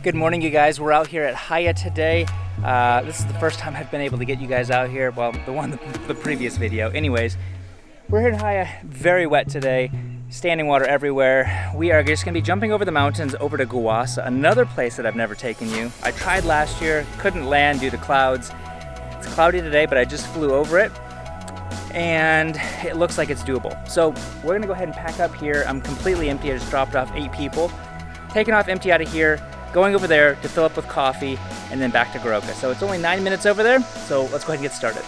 Good morning, you guys. We're out here at Haya today. This is the first time I've been able to get you guys out here. Well, the previous video. Anyways, we're here at Haya. Very wet today. Standing water everywhere. We are just gonna be jumping over the mountains over to Guwasa, another place that I've never taken you. I tried last year, couldn't land due to clouds. It's cloudy today, but I just flew over it, and it looks like it's doable. So we're gonna go ahead and pack up here. I'm completely empty. I just dropped off 8 people. Taking off empty out of here, going over there to fill up with coffee, and then back to Garoka. So it's only 9 minutes over there, so let's go ahead and get started.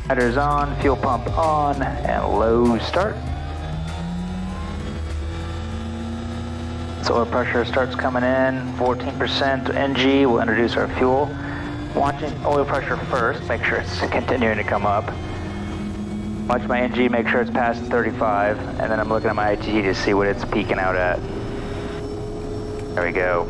Headers on, fuel pump on, and low start. So oil pressure starts coming in, 14% NG. We'll introduce our fuel. Watching oil pressure first, make sure it's continuing to come up. Watch my NG, make sure it's passing 35, and then I'm looking at my ITT to see what it's peaking out at. There we go.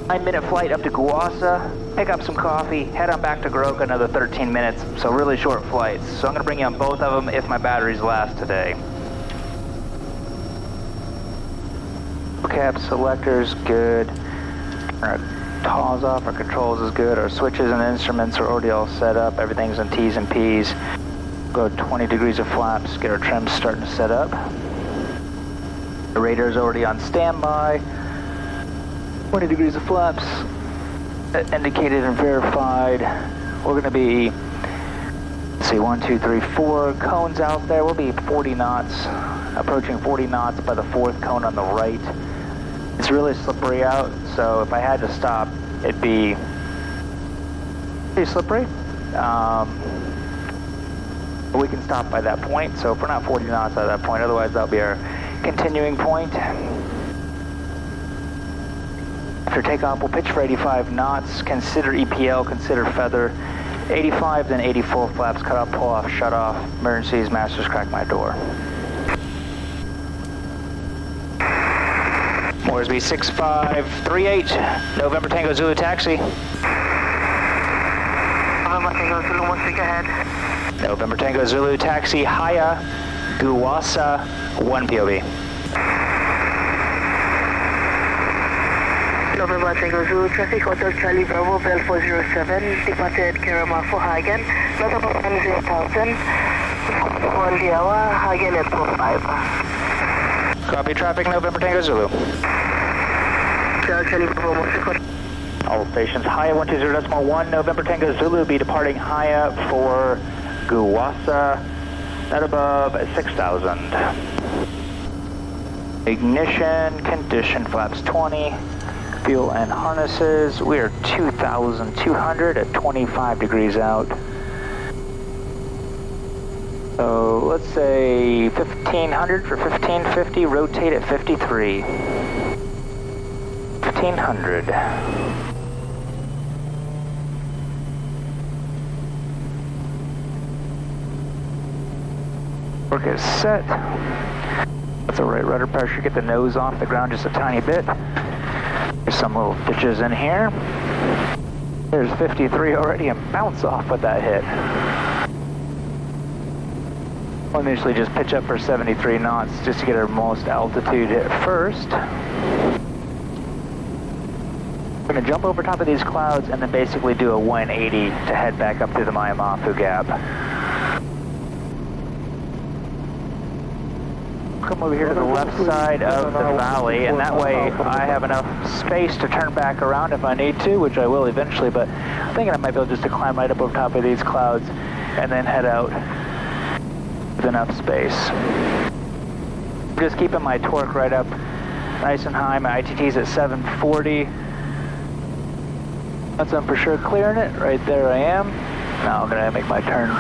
9-minute flight up to Guwasa, pick up some coffee, head on back to Garoka, another 13 minutes, so really short flights. So I'm gonna bring you on both of them if my batteries last today. Cap selectors, good. Our TAWs off, our controls is good, our switches and instruments are already all set up, everything's in T's and P's. Go 20 degrees of flaps, get our trims starting to set up. The radar's already on standby. 20 degrees of flaps, indicated and verified. We're going to be, let's see, 1, 2, 3, 4 cones out there. We'll be 40 knots, approaching 40 knots by the 4th cone on the right. It's really slippery out, so if I had to stop, it'd be pretty slippery. But we can stop by that point, so if we're not 40 knots at that point, otherwise that'll be our continuing point. After takeoff, we'll pitch for 85 knots, consider EPL, consider feather. 85, then 80 full flaps, cut off, pull off, shut off, emergencies, masters, crack my door. Moresby 6538, November Tango Zulu taxi. November Tango Zulu, 1 stick ahead. November Tango Zulu taxi, Haya, Guwasa, 1 POV. November Tango Zulu, traffic Hotel Charlie Bravo, Bell 407, departed Caravan for Hagen, not about 1,000, 1 the hour, Hagen at 45. Copy traffic, November Tango Zulu. Charlie Bravo, All stations, Haya 120.1, November Tango Zulu, be departing Haya for Guwasa, not above 6,000. Ignition, condition, flaps 20. Fuel and harnesses, we are 2,200 at 25 degrees out. So let's say 1,500 for 1,550, rotate at 53. 1,500. Work is set. That's all right, rudder pressure, get the nose off the ground just a tiny bit. There's some little ditches in here. There's 53 already and bounce off with that hit. We'll initially just pitch up for 73 knots just to get our most altitude hit first. We're going to jump over top of these clouds and then basically do a 180 to head back up through the Mayamafu Gap. Come over here to the left side of the valley, and that way I have enough space to turn back around if I need to, which I will eventually, but I'm thinking I might be able just to climb right up over top of these clouds and then head out with enough space. Just keeping my torque right up nice and high. My ITT's at 740. Once I'm for sure clearing it, right there I am. Now I'm going to make my turn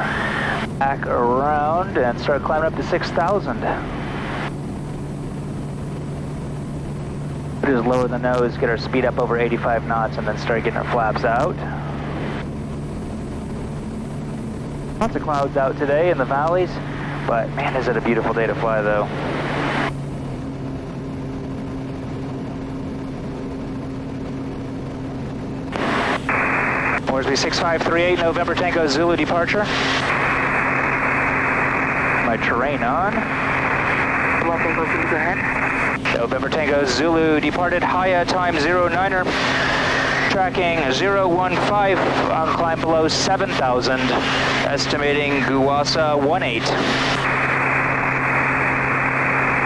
back around and start climbing up to 6,000. Just lower the nose, get our speed up over 85 knots, and then start getting our flaps out. Lots of clouds out today in the valleys, but man, is it a beautiful day to fly though. Moresby 6538, November Tango Zulu departure. My terrain on. Tango Zulu, go ahead. November Tango Zulu departed, Haya time 09er. Tracking 015 on climb below 7,000. Estimating Guwasa 18.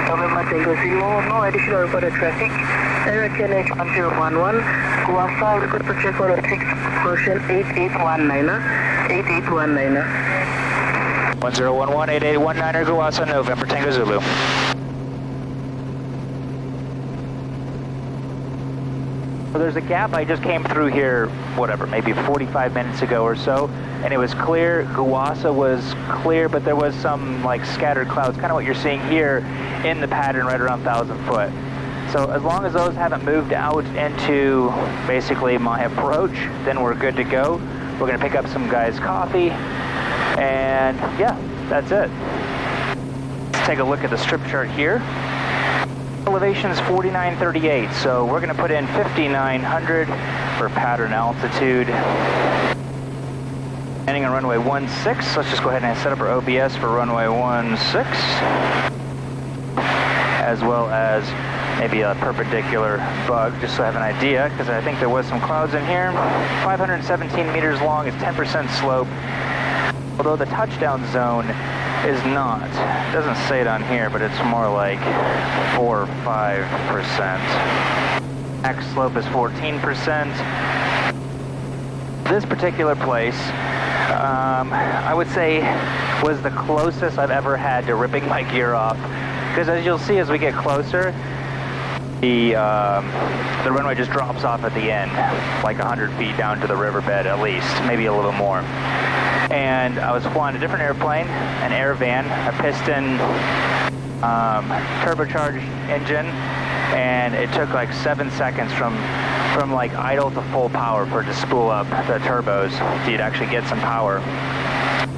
November Tango Zulu, no additional reported traffic. Direct NH 1011. Guwasa, record to check for a fixed version 8819er. 8819er. 1011 8819er Guwasa, November Tango Zulu. So there's a gap. I just came through here, whatever, maybe 45 minutes ago or so, and it was clear. Guwasa was clear, but there was some like scattered clouds, kind of what you're seeing here in the pattern right around 1,000 foot. So as long as those haven't moved out into basically my approach, then we're good to go. We're going to pick up some guys' coffee, and yeah, that's it. Let's take a look at the strip chart here. Elevation is 4938, so we're going to put in 5,900 for pattern altitude. Landing on runway 16, let's just go ahead and set up our OBS for runway 16, as well as maybe a perpendicular bug, just so I have an idea, because I think there was some clouds in here. 517 meters long, it's 10% slope, although the touchdown zone is not. It doesn't say it on here, but it's more like 4 or 5%. Max slope is 14%. This particular place, I would say, was the closest I've ever had to ripping my gear off. Because as you'll see as we get closer, the runway just drops off at the end, like 100 feet down to the riverbed at least, maybe a little more. And I was flying a different airplane, an Airvan, a piston turbocharged engine, and it took like 7 seconds from like idle to full power for it to spool up the turbos so you'd actually get some power.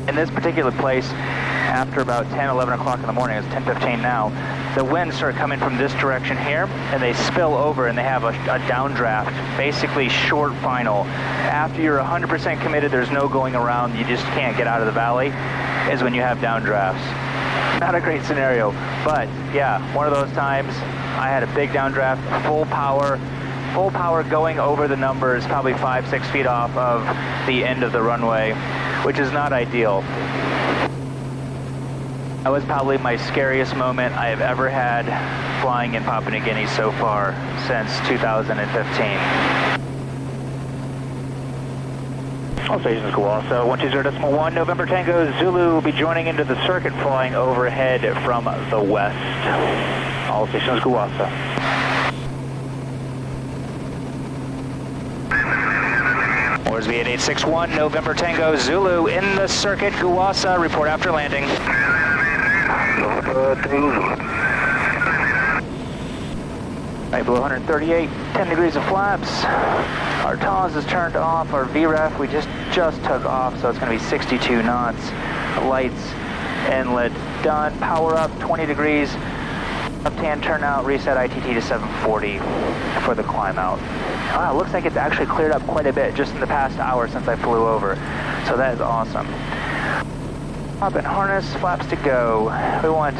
In this particular place, after about 10, 11 o'clock in the morning, it's 10:15 now, the winds start coming from this direction here, and they spill over and they have a downdraft, basically short final. After you're 100% committed, there's no going around, you just can't get out of the valley, is when you have downdrafts. Not a great scenario, but yeah, one of those times I had a big downdraft, full power going over the numbers, probably 5-6 feet off of the end of the runway, which is not ideal. That was probably my scariest moment I have ever had flying in Papua New Guinea so far since 2015. All stations Guwasa, 120.1, November Tango Zulu will be joining into the circuit flying overhead from the west. All stations Guwasa. Moresby 8861, November Tango Zulu in the circuit Guwasa, report after landing. Right below 138, 10 degrees of flaps. Our TOS is turned off, our VREF, we just took off, so it's going to be 62 knots. Lights, inlet done, power up, 20 degrees. Left-hand turnout, reset ITT to 740 for the climb out. Wow, looks like it's actually cleared up quite a bit just in the past hour since I flew over. So that is awesome. Up and harness, flaps to go. We want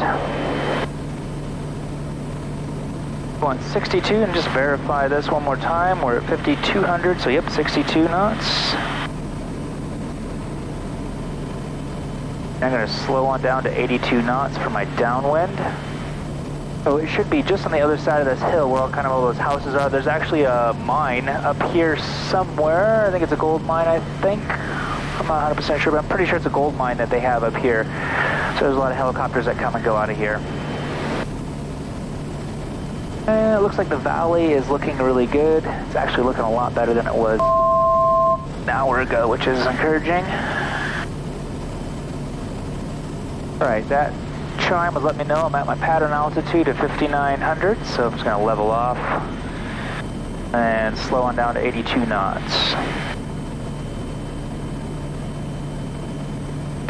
62, and just verify this one more time. We're at 5,200, so yep, 62 knots. I'm going to slow on down to 82 knots for my downwind. So it should be just on the other side of this hill where all those houses are. There's actually a mine up here somewhere. I think it's a gold mine, I think. I'm not 100% sure, but I'm pretty sure it's a gold mine that they have up here. So there's a lot of helicopters that come and go out of here. And it looks like the valley is looking really good. It's actually looking a lot better than it was an hour ago, which is encouraging. Alright, that chime would let me know I'm at my pattern altitude of 5,900, so I'm just going to level off. and slow on down to 82 knots.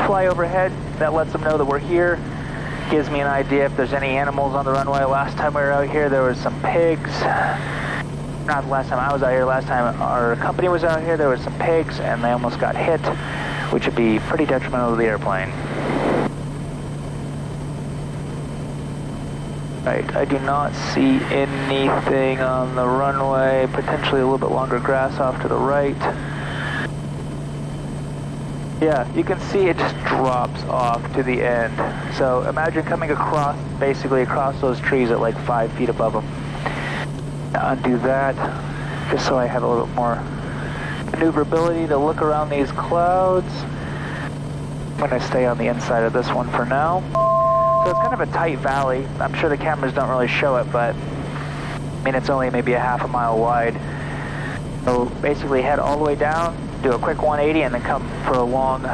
Fly overhead, that lets them know that we're here. Gives me an idea if there's any animals on the runway. Last time we were out here, there was some pigs. Not the last time I was out here, last time our company was out here, there was some pigs and they almost got hit, which would be pretty detrimental to the airplane. Right, I do not see anything on the runway, potentially a little bit longer grass off to the right. Yeah, you can see it just drops off to the end. So imagine coming across, basically across those trees at like 5 feet above them. Undo that, just so I have a little bit more maneuverability to look around these clouds. I'm going to stay on the inside of this one for now. So it's kind of a tight valley. I'm sure the cameras don't really show it, but I mean it's only maybe a half a mile wide. So basically head all the way down, do a quick 180 and then come for a long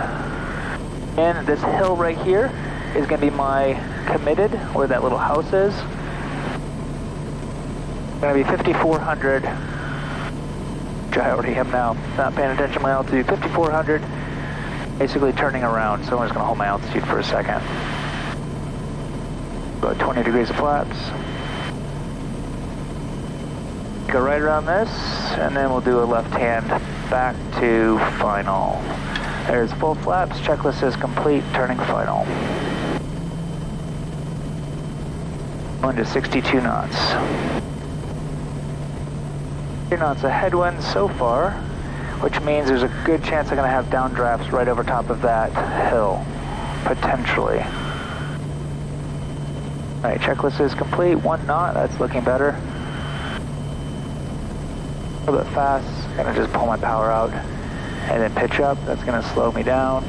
in. This hill right here is going to be my committed, where that little house is. Going to be 5,400, which I already am now, not paying attention to my altitude. 5,400, basically turning around, so I'm just going to hold my altitude for a second. About 20 degrees of flaps. Go right around this, and then we'll do a left hand back to final. There's full flaps, checklist is complete, turning final. Going to 62 knots. 2 knots of headwind so far, which means there's a good chance I'm going to have downdrafts right over top of that hill, potentially. Alright, checklist is complete, 1 knot, that's looking better. A little bit fast, gonna just pull my power out and then pitch up, that's gonna slow me down.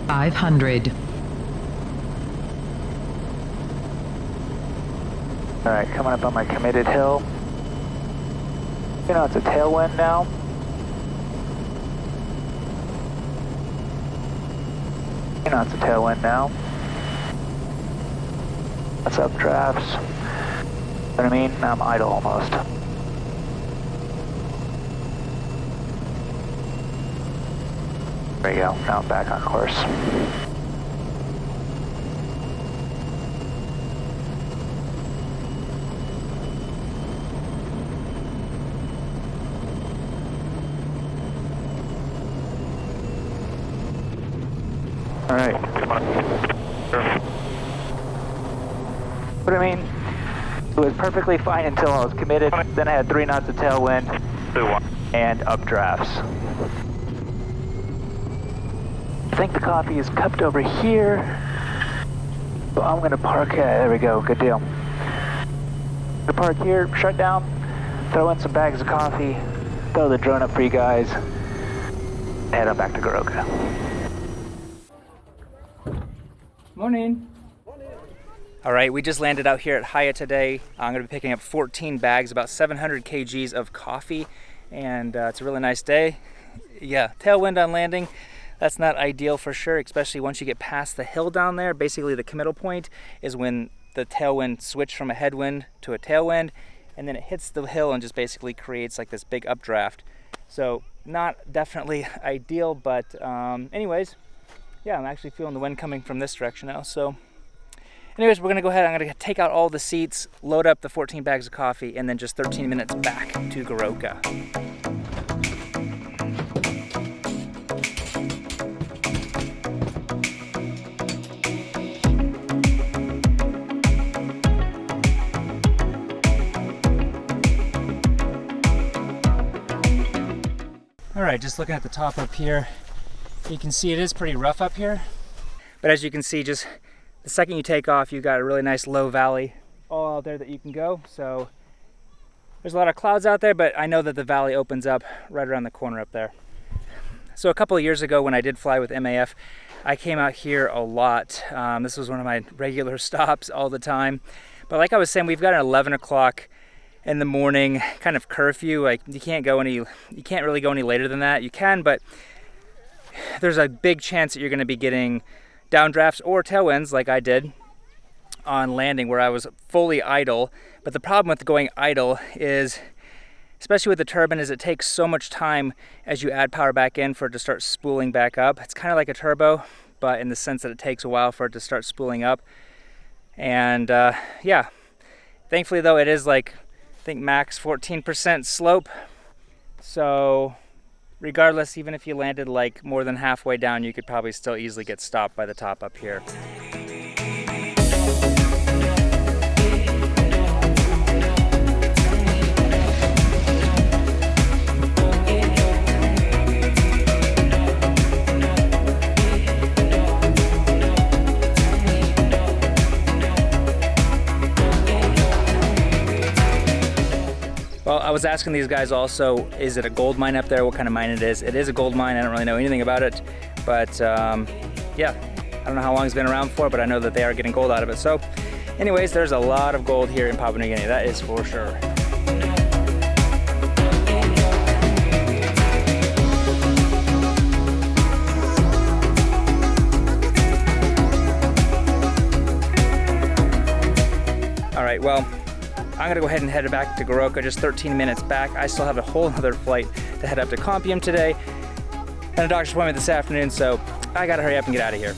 $500. Alright, coming up on my committed hill. You know, it's a tailwind now. You know, it's a tailwind now. That's updrafts. You know what I mean? Now I'm idle almost. There you go. Now I'm back on course. All right. What I mean, it was perfectly fine until I was committed. Then I had 3 knots of tailwind and updrafts. I think the coffee is cupped over here. So I'm going to park. There we go. Good deal. I'm going to park here, shut down, throw in some bags of coffee, throw the drone up for you guys, head on back to Garoka. Morning. All right, we just landed out here at Haya today. I'm going to be picking up 14 bags, about 700 kgs of coffee, and it's a really nice day. Yeah, tailwind on landing. That's not ideal for sure, especially once you get past the hill down there. Basically, the committal point is when the tailwind switched from a headwind to a tailwind, and then it hits the hill and just basically creates like this big updraft. So not definitely ideal, but anyways, yeah, I'm actually feeling the wind coming from this direction now. So anyways, we're gonna go ahead. I'm gonna take out all the seats, load up the 14 bags of coffee, and then just 13 minutes back to Garoka. All right, just looking at the top up here, you can see it is pretty rough up here. But as you can see, just the second you take off, you've got a really nice low valley all out there that you can go. So there's a lot of clouds out there, but I know that the valley opens up right around the corner up there. So a couple of years ago when I did fly with MAF, I came out here a lot. This was one of my regular stops all the time. But like I was saying, we've got an 11 o'clock in the morning kind of curfew. Like you can't really go any later than that. You can, but there's a big chance that you're going to be getting downdrafts or tailwinds like I did on landing where I was fully idle. But the problem with going idle is, especially with the turbine, is it takes so much time as you add power back in for it to start spooling back up. It's kind of like a turbo, but in the sense that it takes a while for it to start spooling up. And yeah, thankfully though, it is like, I think max 14% slope. So regardless, even if you landed like more than halfway down, you could probably still easily get stopped by the top up here. Well, I was asking these guys also, is it a gold mine up there? What kind of mine it is? It is a gold mine. I don't really know anything about it, but yeah, I don't know how long it's been around for, but I know that they are getting gold out of it. So anyways, there's a lot of gold here in Papua New Guinea, that is for sure. All right, well, I'm gonna go ahead and head back to Garoka, just 13 minutes back. I still have a whole other flight to head up to Compium today and a doctor's appointment this afternoon, so I gotta hurry up and get out of here.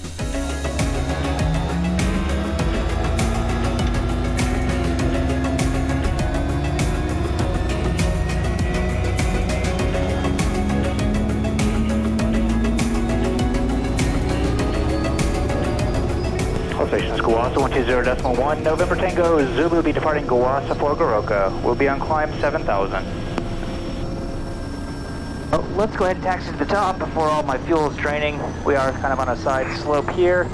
Stations Guwasa 120.1, November Tango, Zulu will be departing Guwasa for Garoka. We'll be on climb 7,000. Well, let's go ahead and taxi to the top before all my fuel is draining. We are kind of on a side slope here.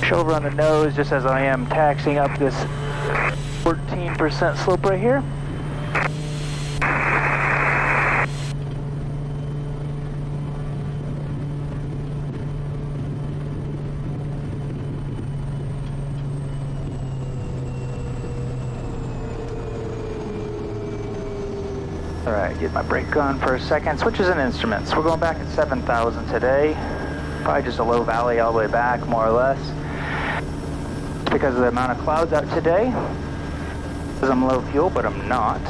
Shoulder on the nose just as I am taxiing up this 14% slope right here. Alright, get my brake on for a second. Switches and instruments. We're going back at 7,000 today. Probably just a low valley all the way back, more or less. Because of the amount of clouds out today. Because I'm low fuel, but I'm not.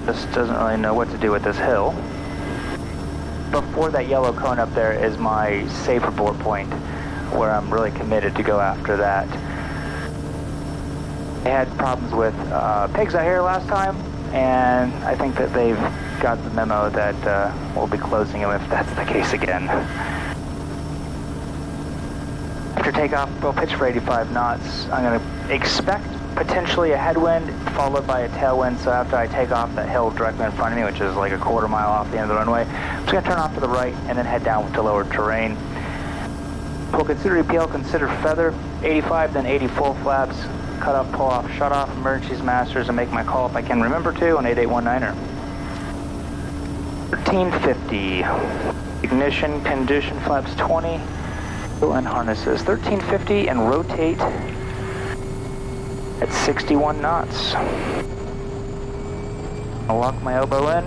Just doesn't really know what to do with this hill. Before that yellow cone up there is my safe report point, where I'm really committed to go after that. I had problems with pigs out here last time, and I think that they've got the memo that we'll be closing them if that's the case again. After takeoff, we'll pitch for 85 knots. I'm going to expect potentially a headwind followed by a tailwind, so after I take off that hill directly in front of me, which is like a quarter mile off the end of the runway, I'm just going to turn off to the right and then head down to lower terrain. We'll consider EPL, consider feather, 85, then 80 full flaps. Cut off, pull off, shut off, emergencies, masters, and make my call if I can remember to on 8819er. 1350. Ignition, condition, flaps 20, and harnesses. 1350 and rotate at 61 knots. I'll lock my elbow in.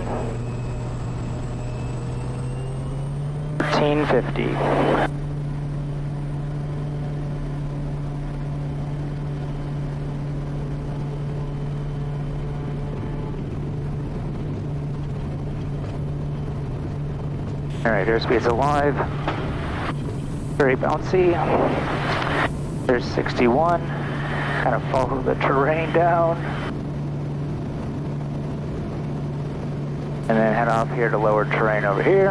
1350. Alright, airspeed's alive. Very bouncy. There's 61. Kind of follow the terrain down. And then head off here to lower terrain over here.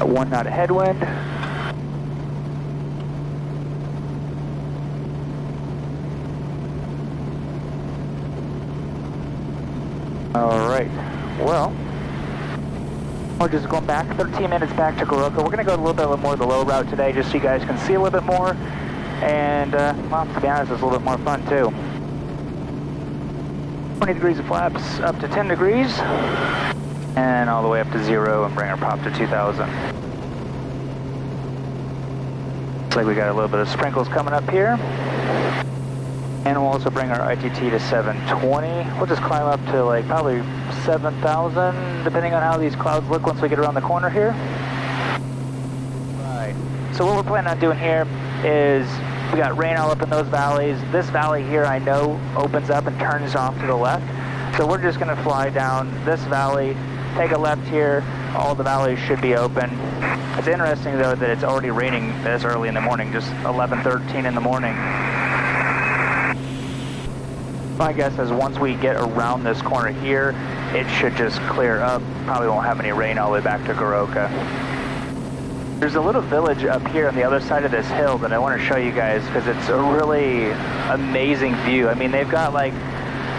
A 1 knot headwind. Alright, well, we're just going back 13 minutes back to Garoka. We're going to go a little bit more of the low route today just so you guys can see a little bit more. And, well, to be honest, it's a little bit more fun too. 20 degrees of flaps up to 10 degrees. And all the way up to 0 and bring our prop to 2,000. Looks like we got a little bit of sprinkles coming up here. And we'll also bring our ITT to 720. We'll just climb up to like probably 7,000, depending on how these clouds look once we get around the corner here. Right. So what we're planning on doing here is we got rain all up in those valleys. This valley here I know opens up and turns off to the left. So we're just going to fly down this valley, take a left here. All the valleys should be open. It's interesting though that it's already raining this early in the morning, just 11:13 in the morning. My guess is once we get around this corner here, it should just clear up. Probably won't have any rain all the way back to Garoka. There's a little village up here on the other side of this hill that I want to show you guys because it's a really amazing view. I mean, they've got like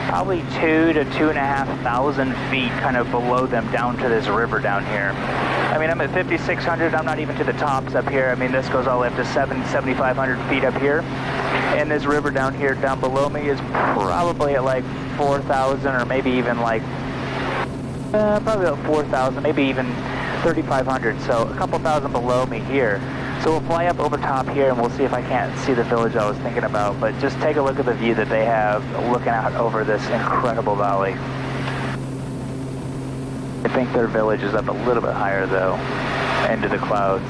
probably 2,000 to 2,500 feet kind of below them down to this river down here. I mean, I'm at 5,600. I'm not even to the tops up here. I mean, this goes all the way up to 7,500 feet up here. And this river down here, down below me, is probably at like 4,000 or maybe even like, probably about 4,000, maybe even 3,500. So a couple thousand below me here. So we'll fly up over top here and we'll see if I can't see the village I was thinking about. But just take a look at the view that they have looking out over this incredible valley. I think their village is up a little bit higher though, into the clouds.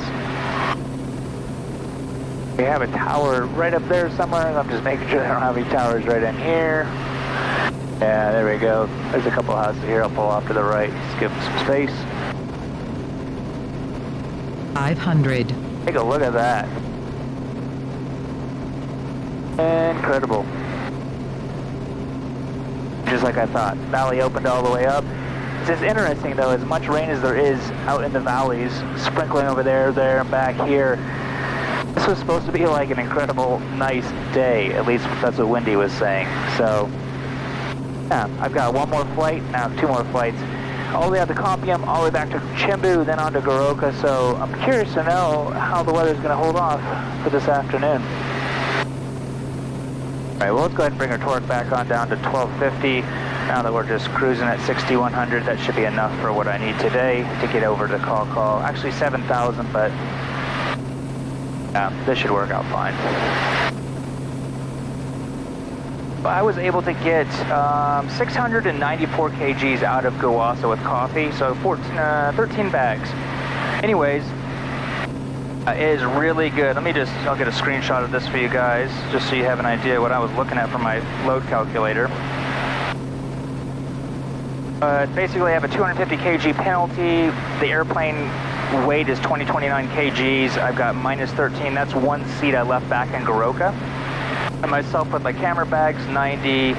We have a tower right up there somewhere. I'm just making sure I don't have any towers right in here. Yeah, there we go. There's a couple houses here. I'll pull off to the right. Just give them some space. 500. Take a look at that. Incredible. Just like I thought. Valley opened all the way up. It's just interesting though, as much rain as there is out in the valleys, sprinkling over there, and back here. This was supposed to be like an incredible, nice day. At least that's what Wendy was saying. So, yeah, I've got one more flight, now 2 more flights. All the way out to Compium, all the way back to Chimbu, then on to Garoka. So I'm curious to know how the weather's going to hold off for this afternoon. All right, well, let's go ahead and bring our torque back on down to 1250. Now that we're just cruising at 6,100, that should be enough for what I need today to get over to call. Actually 7,000, but this should work out fine. I was able to get 694 kgs out of Guwasa with coffee, so 13 bags. Anyways, it is really good. I'll get a screenshot of this for you guys, just so you have an idea what I was looking at for my load calculator. Basically, I have a 250 kg penalty. The airplane weight is 29 kgs. I've got minus 13. That's one seat I left back in Garoka. And myself with my camera bags, 90.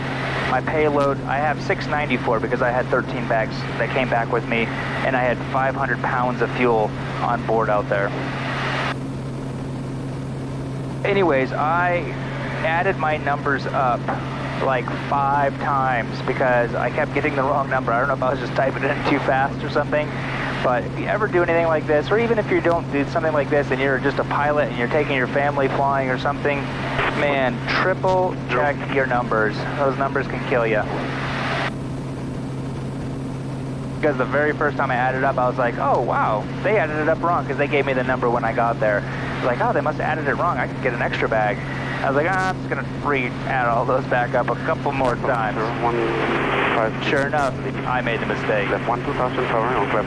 My payload, I have 694 because I had 13 bags that came back with me, and I had 500 pounds of fuel on board out there. Anyways, I added my numbers up like 5 times because I kept getting the wrong number. I don't know if I was just typing it in too fast or something. But if you ever do anything like this, or even if you don't do something like this and you're just a pilot and you're taking your family flying or something, man, triple check your numbers. Those numbers can kill you. Because the very first time I added it up, I was like, oh wow, they added it up wrong because they gave me the number when I got there. I was like, oh, they must have added it wrong. I could get an extra bag. I was like, I'm just going to add all those back up a couple more times. Sure enough, I made the mistake. Left 12000 power on grab.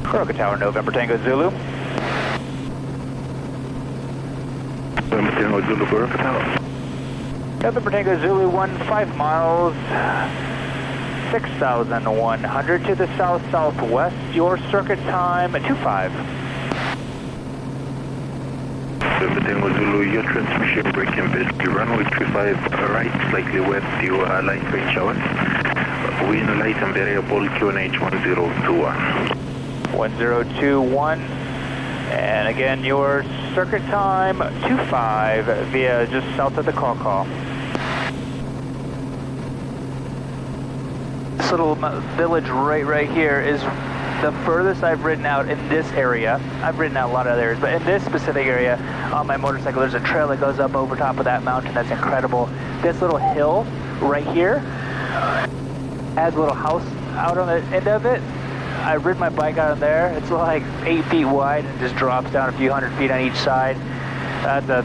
Garoka Tower, November Tango Zulu. November Tango Zulu, Garoka Tower. November Tango Zulu, 15 miles, 6,100 to the south-southwest. Your circuit time, 25. November Tango Zulu, your transmission breaking basically runway 35 right, slightly west, you light rain showers. Wind light and variable QNH 1021. 1021, and again your circuit time 25 via just south of the call. This little village right here is the furthest I've ridden out in this area. I've ridden out a lot of others, but in this specific area on my motorcycle, there's a trail that goes up over top of that mountain. That's incredible. This little hill right here has a little house out on the end of it. I rid my bike out of there. It's like 8 feet wide and just drops down a few hundred feet on each side. That's an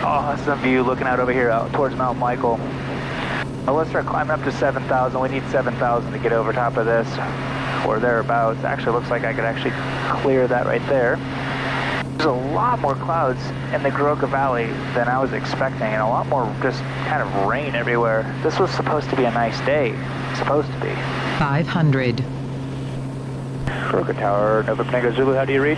awesome view looking out over here out towards Mount Michael. Well, let's start climbing up to 7,000. We need 7,000 to get over top of this, or thereabouts. Actually, looks like I could actually clear that right there. There's a lot more clouds in the Garoka Valley than I was expecting, and a lot more just kind of rain everywhere. This was supposed to be a nice day. Supposed to be. 500. Garoka Tower, November Tango Zulu, how do you read?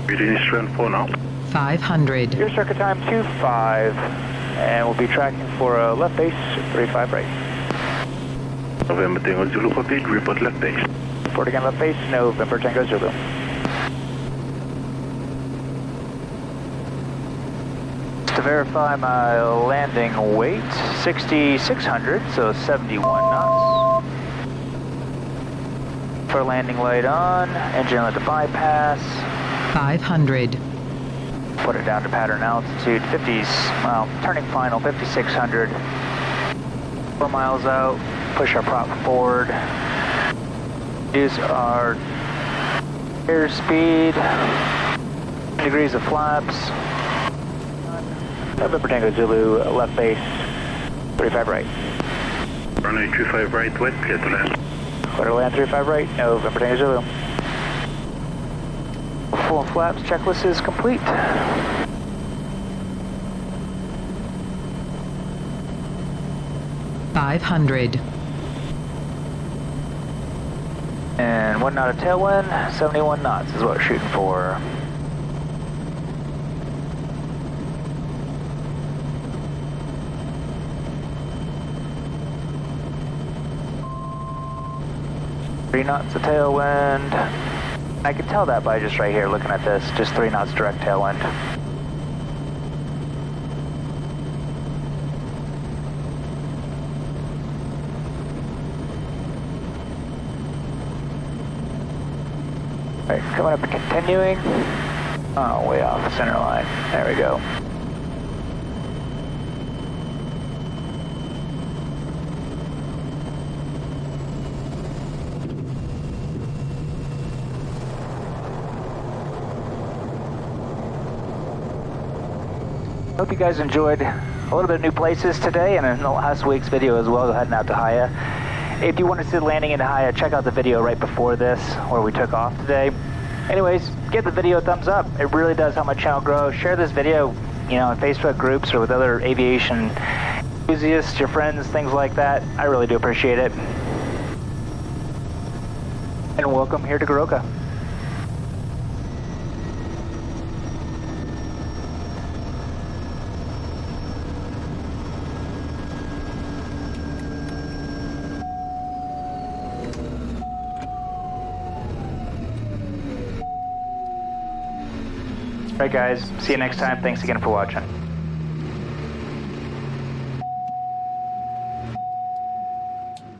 Reading Eastern 4 now. 500. Your circuit time 25, and we'll be tracking for a left base, 35 right. November Tango Zulu copied, report left base. Report again left base, November Tango Zulu. To verify my landing weight, 6,600, so 71 knots. For landing light on, engine inlet to bypass. 500. Put it down to pattern altitude, 50s, well, turning final, 5,600. 4 miles out, push our prop forward. Use our airspeed, degrees of flaps. November Tango Zulu, left base, 35 right. Runway 35 right, wet, clear to land. Clear to land, 35 right, November Tango Zulu. Full flaps, checklist is complete. $500. And 1 knot of tailwind, 71 knots is what we're shooting for. Three knots of tailwind. I can tell that by just right here looking at this, just 3 knots direct tailwind. All right, coming up and continuing. Oh, way off the center line. There we go. Hope you guys enjoyed a little bit of new places today, and in the last week's video as well, heading out to Haya. If you want to see the landing in Haya, check out the video right before this where we took off today. Anyways, give the video a thumbs up. It really does help my channel grow. Share this video, you know, in Facebook groups or with other aviation enthusiasts, your friends, things like that. I really do appreciate it. And welcome here to Garoka. Alright guys, see you next time. Thanks again for watching.